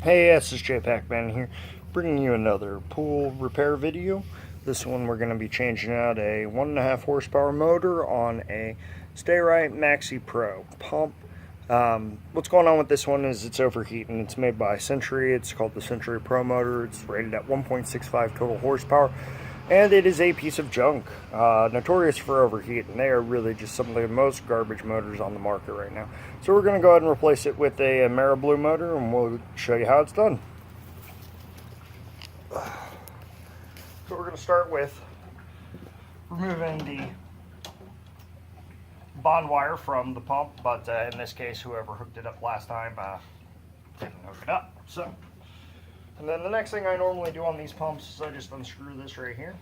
Hey, ssjpacman here, bringing you another pool repair video. This one we're going to be changing out a 1.5 horsepower motor on a Sta-Rite Max-E-Pro Pump. What's going on with this one is it's overheating. It's made by Century. It's called the Century Pro motor. It's rated at 1.65 total horsepower, and it is a piece of junk. Notorious for overheating. They are really just some of the most garbage motors on the market right now. So we're going to go ahead and replace it with a AmeriBLUE motor, and we'll show you how it's done. So we're going to start with removing the bond wire from the pump, but in this case, whoever hooked it up last time didn't hook it up. So, and then the next thing I normally do on these pumps is I just unscrew this right here.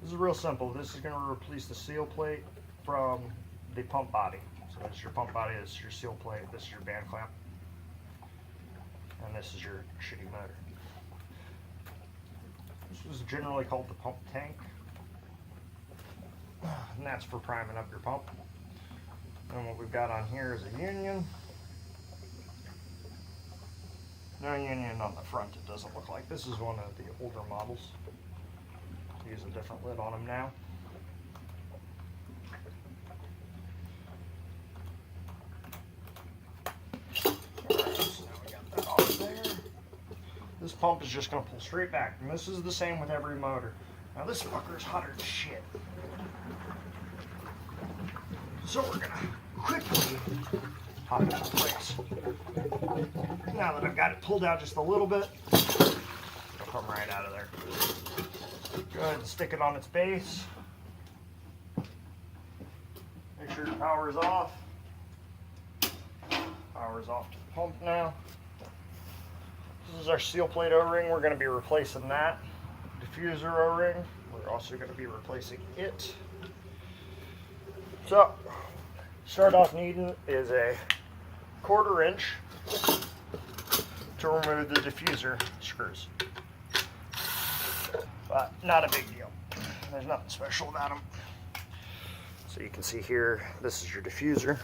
This is real simple. This is going to replace the seal plate from the pump body. So this is your pump body, this is your seal plate, this is your band clamp, and this is your shitty motor. This is generally called the pump tank, and that's for priming up your pump. And what we've got on here is a union. No union on the front, it doesn't look like. This is one of the older models. Use a different lid on them now. Alright, so now we got that off there. This pump is just going to pull straight back, and this is the same with every motor. Now this fucker is hotter than shit. So we're going to quickly pop it into place. Now that I've got it pulled out just a little bit, it'll come right out of there. Go ahead and stick it on its base. Make sure your power is off. Power is off to the pump now. This is our seal plate O-ring. We're going to be replacing that. Diffuser O-ring. We're also going to be replacing it. So, start off needing is a 1/4 inch to remove the diffuser screws. But not a big deal. There's nothing special about them. So you can see here, this is your diffuser.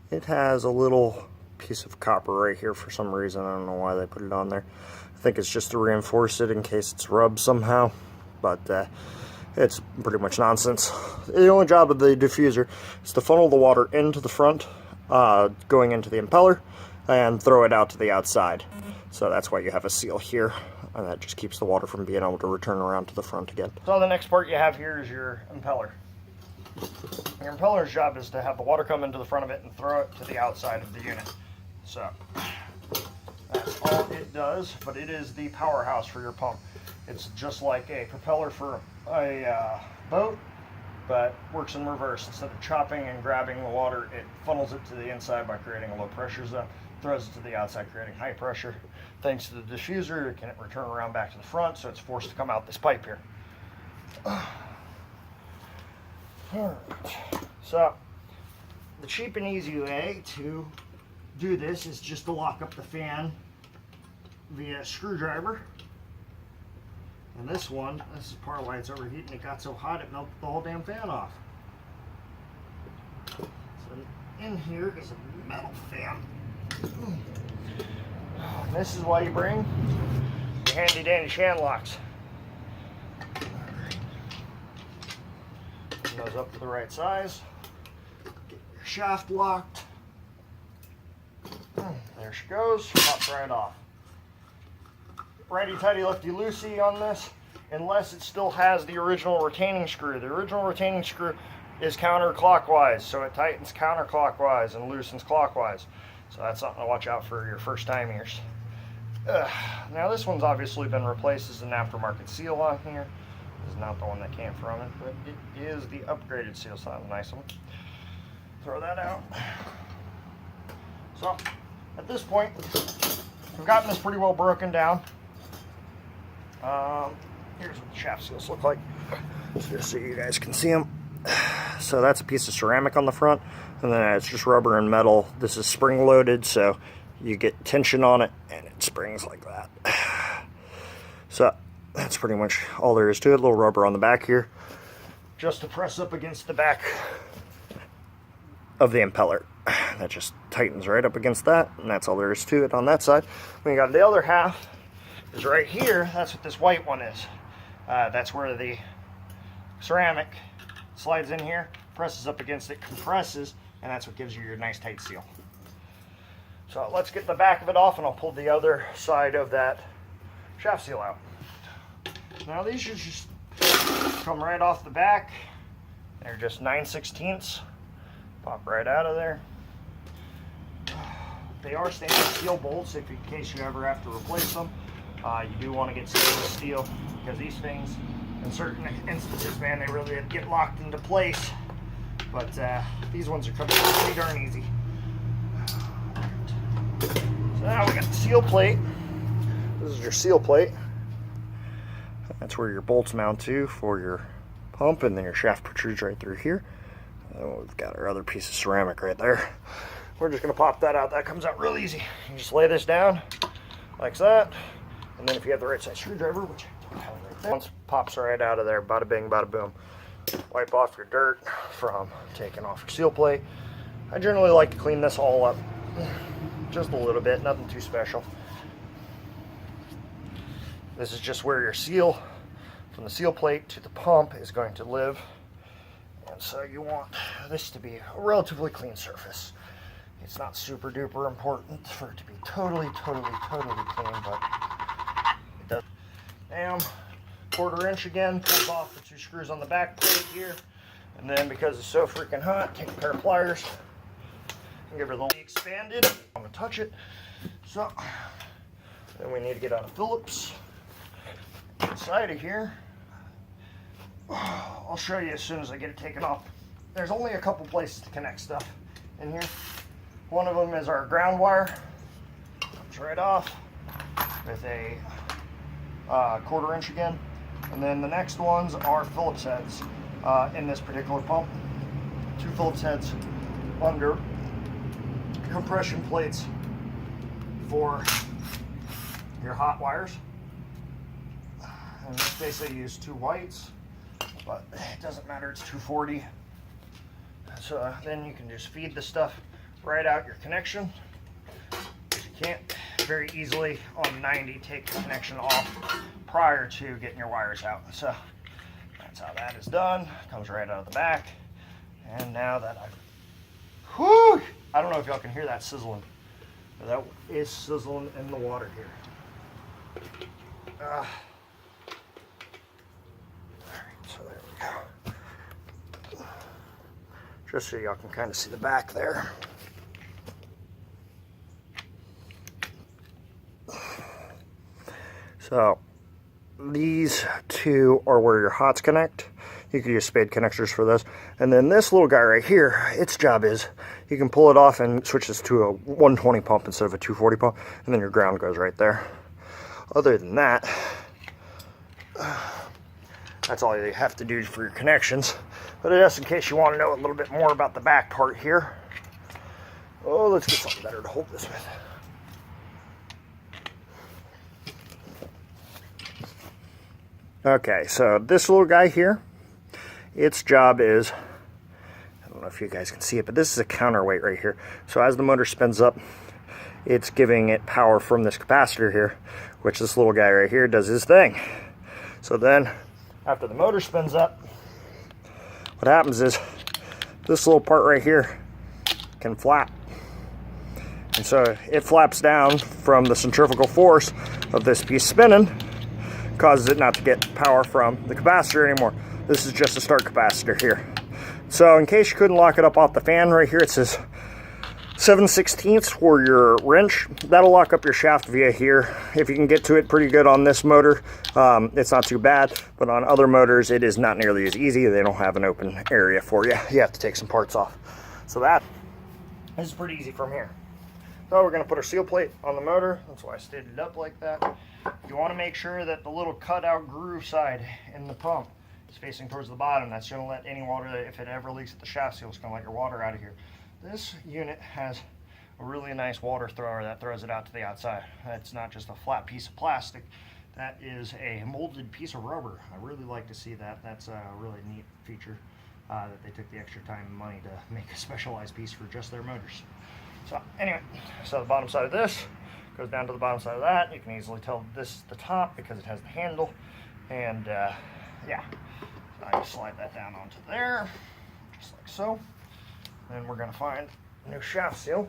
It has a little piece of copper right here for some reason. I don't know why they put it on there. I think it's just to reinforce it in case it's rubbed somehow. But it's pretty much nonsense. The only job of the diffuser is to funnel the water into the front, going into the impeller, and throw it out to the outside. So that's why you have a seal here, and that just keeps the water from being able to return around to the front again. So the next part you have here is your impeller. Your impeller's job is to have the water come into the front of it and throw it to the outside of the unit. So that's all it does, but it is the powerhouse for your pump. It's just like a propeller for a boat, but works in reverse. Instead of chopping and grabbing the water, it funnels it to the inside by creating a low pressure zone, throws it to the outside, creating high pressure. Thanks to the diffuser, it can return around back to the front, so it's forced to come out this pipe here. Alright, so the cheap and easy way to do this is just to lock up the fan via screwdriver. And this one, this is part of why it's overheating. It got so hot it melted the whole damn fan off. So in here is a metal fan. And this is why you bring your handy dandy shan locks. Bring those up to the right size. Get your shaft locked. There she goes. Pops right off. Righty tighty, lefty loosey on this, unless it still has the original retaining screw. The original retaining screw is counterclockwise, so it tightens counterclockwise and loosens clockwise. So that's something to watch out for your first timers. Now this one's obviously been replaced as an aftermarket seal on here. This is not the one that came from it, but it is the upgraded seal, so that's a nice one. Throw that out. So at this point, we've gotten this pretty well broken down. Here's what the shaft seals look like, just so you guys can see them. So that's a piece of ceramic on the front, and then it's just rubber and metal. This is spring loaded, so you get tension on it and it springs like that. So that's pretty much all there is to it. A little rubber on the back here just to press up against the back of the impeller. That just tightens right up against that, and that's all there is to it on that side. When you got the other half is right here. That's what this white one is. That's where the ceramic slides in here, presses up against it, compresses, and that's what gives you your nice tight seal. So let's get the back of it off, and I'll pull the other side of that shaft seal out. Now these should just come right off the back. They're just 9/16. Pop right out of there. They are stainless steel bolts if in case you ever have to replace them. You do want to get stainless steel because these things, in certain instances, man, they really get locked into place. But these ones are coming out pretty darn easy. So now we got the seal plate. This is your seal plate. That's where your bolts mount to for your pump, and then your shaft protrudes right through here. We've got our other piece of ceramic right there. We're just going to pop that out. That comes out real easy. You just lay this down like that, and then if you have the right size screwdriver, which I don't have right there, once pops right out of there. Bada bing, bada boom. Wipe off your dirt from taking off your seal plate. I generally like to clean this all up just a little bit, nothing too special. This is just where your seal from the seal plate to the pump is going to live. And so you want this to be a relatively clean surface. It's not super duper important for it to be totally clean, but it does. Bam, 1/4 inch again, pulls off the 2 screws on the back plate here. And then because it's so freaking hot, take a pair of pliers and give her a little expanded. I'm gonna touch it. So then we need to get out a Phillips inside of here. I'll show you as soon as I get it taken off. There's only a couple places to connect stuff in here. One of them is our ground wire. Comes right off with a 1/4 inch again. And then the next ones are Phillips heads in this particular pump. 2 Phillips heads under compression plates for your hot wires. And this basically use 2 whites, but it doesn't matter, it's 240. So then you can just feed the stuff right out your connection. You can't very easily on 90 take the connection off prior to getting your wires out. So that's how that is done. Comes right out of the back. And now that I don't know if y'all can hear that sizzling, but that is sizzling in the water here. Alright, so there we go. Just so y'all can kind of see the back there. So these 2 are where your hots connect. You can use spade connectors for this. And then this little guy right here, its job is you can pull it off and switch this to a 120 pump instead of a 240 pump, and then your ground goes right there. Other than that, that's all you have to do for your connections. But just in case you want to know a little bit more about the back part here, oh, let's get something better to hold this with. Okay, so this little guy here, its job is, I don't know if you guys can see it, but this is a counterweight right here. So as the motor spins up, it's giving it power from this capacitor here, which this little guy right here does his thing. So then, after the motor spins up, what happens is this little part right here can flap. And so it flaps down from the centrifugal force of this piece spinning, causes it not to get power from the capacitor anymore. This is just a start capacitor here. So in case you couldn't lock it up off the fan, right here it says 7/16 for your wrench. That'll lock up your shaft via here. If you can get to it pretty good on this motor, it's not too bad, but on other motors it is not nearly as easy. They don't have an open area for you. You have to take some parts off. So that is pretty easy from here. So we're going to put our seal plate on the motor. That's why I stayed it up like that. You want to make sure that the little cutout groove side in the pump is facing towards the bottom. That's going to let any water, if it ever leaks at the shaft seal, it's going to let your water out of here. This unit has a really nice water thrower that throws it out to the outside. That's not just a flat piece of plastic. That is a molded piece of rubber. I really like to see that. That's a really neat feature. that they took the extra time and money to make a specialized piece for just their motors. So anyway, so the bottom side of this goes down to the bottom side of that. You can easily tell this is the top because it has the handle, and yeah, so I just slide that down onto there, just like so. Then we're gonna find a new shaft seal.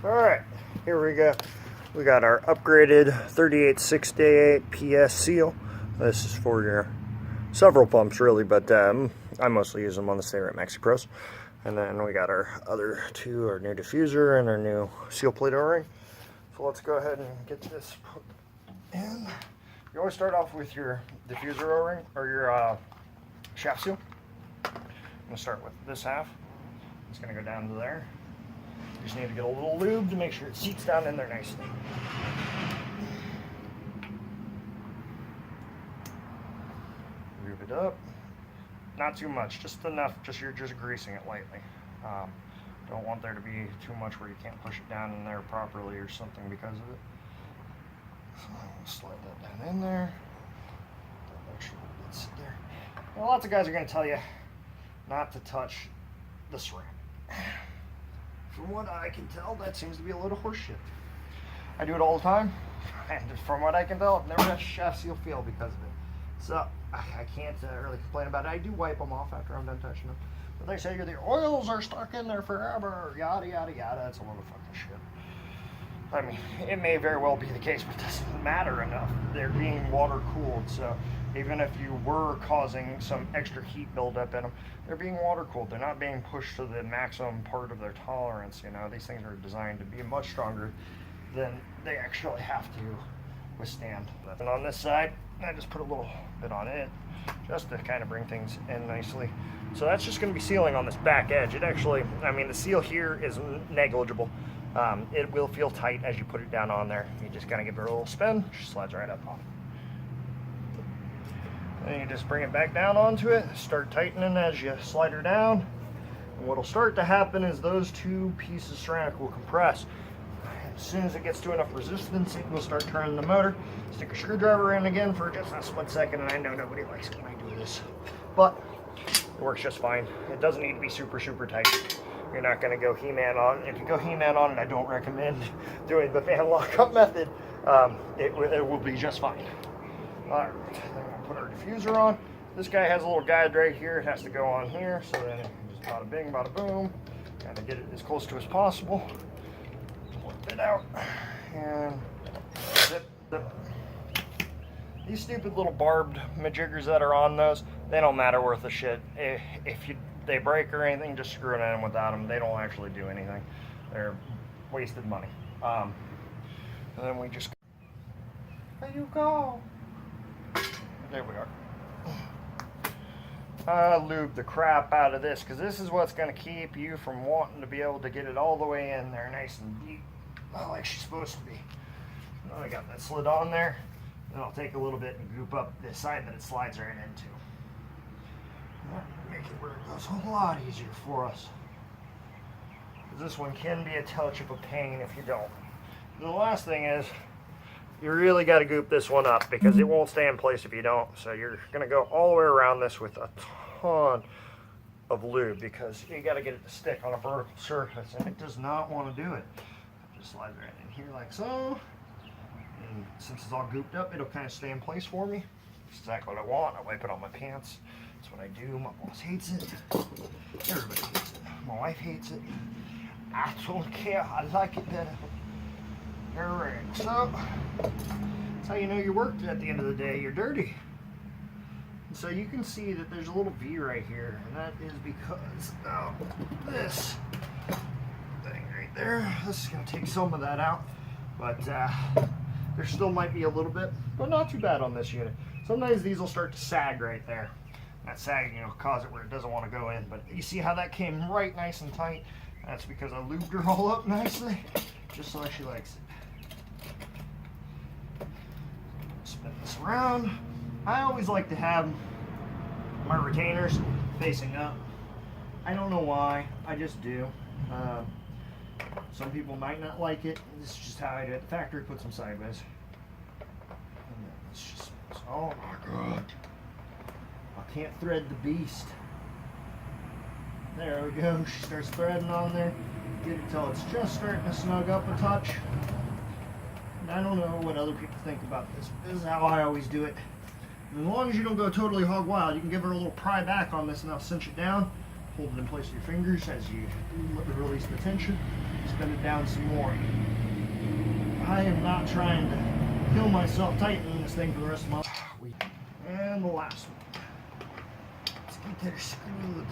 All right, here we go. We got our upgraded 3868 PS seal. This is for your several pumps really, but I mostly use them on the Sta-Rite Max-E-Pros. And then we got our other two, our new diffuser and our new seal plate O-ring. So let's go ahead and get this put in. You always start off with your diffuser O-ring or your shaft seal. I'm gonna start with this half. It's gonna go down to there. You just need to get a little lube to make sure it seats down in there nicely. Lube it up. Not too much, just enough, you're just greasing it lightly. Don't want there to be too much where you can't push it down in there properly or something because of it. So I'm going to slide that down in there. Make sure it gets there. Now, lots of guys are going to tell you not to touch the ceramic. From what I can tell, that seems to be a load of horse shit. I do it all the time, and from what I can tell, I've never had a shaft seal fail because of it. So I can't really complain about it. I do wipe them off after I'm done touching them. But they say the oils are stuck in there forever, yada, yada, yada. It's a load of fucking shit. I mean, it may very well be the case, but it doesn't matter enough. They're being water cooled, so even if you were causing some extra heat buildup in them, they're being water cooled. They're not being pushed to the maximum part of their tolerance. You know, these things are designed to be much stronger than they actually have to withstand. And on this side, I just put a little bit on it just to kind of bring things in nicely. So that's just going to be sealing on this back edge. It actually, I mean, the seal here is negligible. It will feel tight as you put it down on there. You just kind of give it a little spin, it just slides right up on. Then you just bring it back down onto it, start tightening as you slide her down. And what'll start to happen is those two pieces of ceramic will compress. As soon as it gets to enough resistance, it will start turning the motor. Stick a screwdriver in again for just a split second, and I know nobody likes it when I do this, but it works just fine. It doesn't need to be super, super tight. You're not going to go He-Man on it. If you go He-Man on it, I don't recommend doing the fan lockup method. It will be just fine. Alright, then we'll put our diffuser on. This guy has a little guide right here. It has to go on here, so then just bada bing, bada boom. Kind of get it as close to as possible. Flip it out, and zip, zip. These stupid little barbed majiggers that are on those, they don't matter worth a shit. If they break or anything, just screw it in without them. They don't actually do anything. They're wasted money. And then we just, there you go. There we are. Lube the crap out of this, because this is what's going to keep you from wanting to be able to get it all the way in there nice and deep, like she's supposed to be. Now I got that slid on there. Then I'll take a little bit and goop up this side that it slides right into. Make it where it goes a lot easier for us. This one can be a touch of a pain if you don't. The last thing is, you really got to goop this one up because it won't stay in place if you don't. So you're going to go all the way around this with a ton of lube because you got to get it to stick on a vertical surface, and it does not want to do it. Just slide right in here like so. And since it's all gooped up, it'll kind of stay in place for me. That's exactly what I want. I wipe it on my pants. That's what I do. My boss hates it. Everybody hates it. My wife hates it. I don't care. I like it better. Alright, so that's how you know you worked at the end of the day. You're dirty. And so you can see that there's a little V right here, and that is because of this thing right there. This is going to take some of that out, but there still might be a little bit, but not too bad on this unit. Sometimes these will start to sag right there. That sagging will cause it where it doesn't want to go in, but you see how that came right nice and tight? That's because I lubed her all up nicely, just like she likes it. Spin this around. I always like to have my retainers facing up. I don't know why, I just do. Some people might not like it. This is just how I do it. The factory puts them sideways. And then it's just, oh my god. I can't thread the beast. There we go. She starts threading on there. Get it till it's just starting to snug up a touch. And I don't know what other people think about this. This is how I always do it. And as long as you don't go totally hog wild, you can give her a little pry back on this and I'll cinch it down. Hold it in place with your fingers as you release the tension. Spin it down some more. I am not trying to kill myself tightening this thing for the rest of my life. And the last one. Let's get her screwed.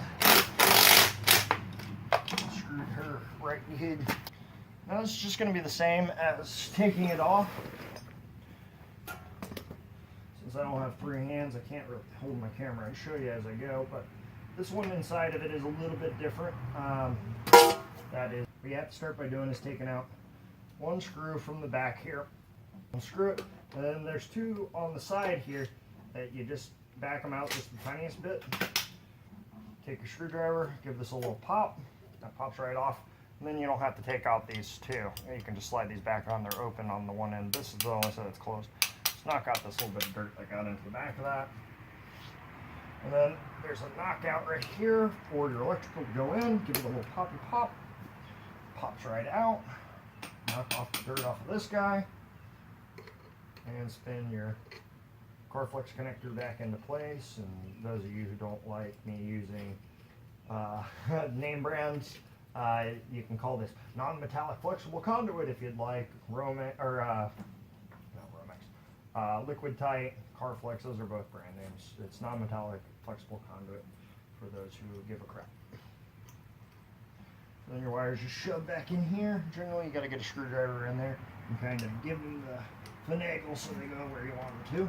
Screwed her right in the head. Now this is just going to be the same as taking it off. Since I don't have free hands, I can't really hold my camera and show you as I go, but this one inside of it is a little bit different. That is, what you have to start by doing is taking out one screw from the back here. Unscrew it, and then there's two on the side here that you just back them out just the tiniest bit. Take your screwdriver, give this a little pop. That pops right off. And then you don't have to take out these two. You can just slide these back on. They're open on the one end. This is the only side that's closed. Just knock out this little bit of dirt that got into the back of that. And then there's a knockout right here for your electrical to go in. Give it a little poppy pop. Pops right out. Knock off the dirt off of this guy. And spin your Corflex connector back into place. And those of you who don't like me using name brands, you can call this non-metallic flexible conduit if you'd like. Liquid Tight, Carflex, those are both brand names. It's non-metallic flexible conduit for those who give a crap. Then your wires just shove back in here. Generally, you got to get a screwdriver in there and kind of give them the finagle so they go where you want them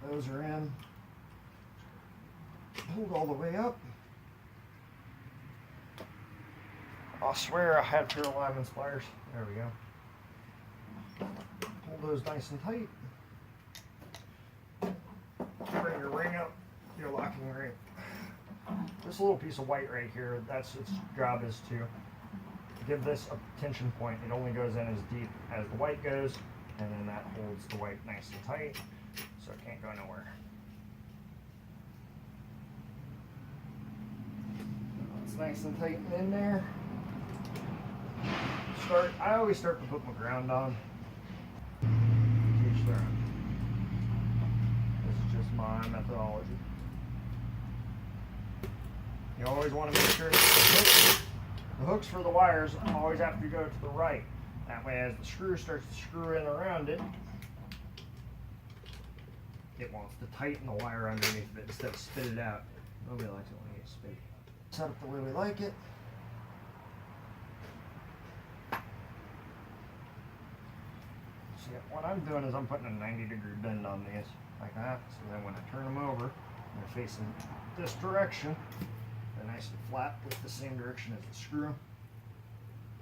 to. Those are in. Hold all the way up. I swear I had pair of alignment pliers. There we go. Hold those nice and tight. Bring your ring up, your locking ring. This little piece of white right here, that's its job, is to give this a tension point. It only goes in as deep as the white goes, and then that holds the white nice and tight, so it can't go nowhere. It's nice and tight in there. I always start to put my ground on. Each their own. This is just my methodology. You always want to make sure that the hooks for the wires always have to go to the right. That way, as the screw starts to screw in around it, it wants to tighten the wire underneath it instead of spit it out. Nobody likes it when you get spit. Set up the way we like it. So what I'm doing is I'm putting a 90-degree bend on these, like that. So then when I turn them over, they're facing this direction. They're nice and flat with the same direction as the screw.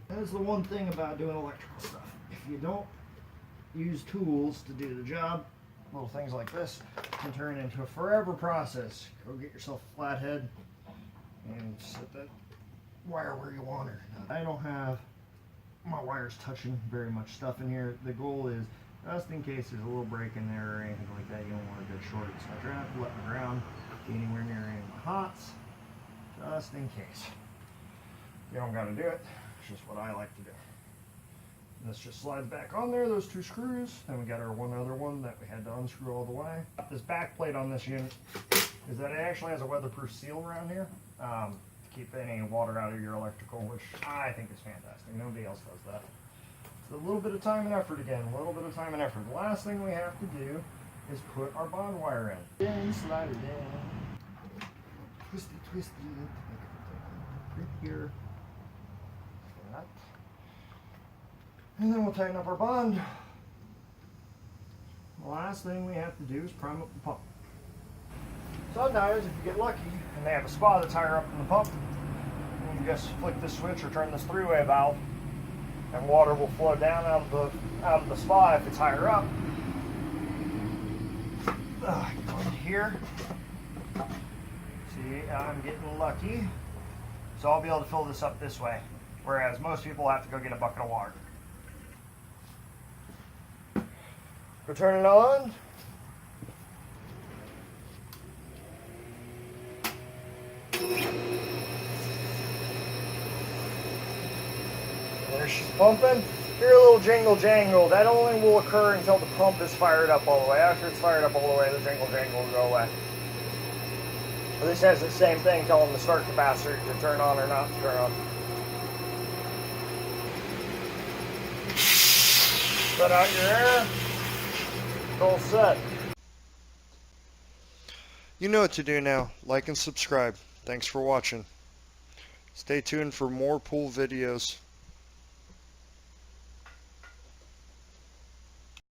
That's the one thing about doing electrical stuff. If you don't use tools to do the job, little things like this can turn into a forever process. Go get yourself a flathead and set that wire where you want her. I don't have my wires touching very much stuff in here. The goal is, just in case there's a little break in there or anything like that, you don't want to get shorted. So I try not to let the ground be anywhere near any of my hots, just in case. You don't got to do it. It's just what I like to do. And this just slides back on there, those two screws. Then we got our one other one that we had to unscrew all the way. This back plate on this unit is that it actually has a weatherproof seal around here to keep any water out of your electrical, which I think is fantastic. Nobody else does that. It's a little bit of time and effort again, a little bit of time and effort. The last thing we have to do is put our bond wire in. Then slide it in. Twisty, twisty. Right here. Like that. And then we'll tighten up our bond. The last thing we have to do is prime up the pump. Sometimes, if you get lucky and they have a spa that's higher up in the pump, you can just flick this switch or turn this three-way valve, and water will flow down out of the spa if it's higher up. Go into here. See, I'm getting lucky, so I'll be able to fill this up this way, whereas most people have to go get a bucket of water. Go turn it on. There she's pumping. Hear a little jingle jangle. That only will occur until the pump is fired up all the way. After it's fired up all the way, the jingle jangle will go away. This has the same thing telling the start capacitor to turn on or not to turn on. Set out your air. It's all set. You know what to do now. Like and subscribe. Thanks for watching. Stay tuned for more pool videos.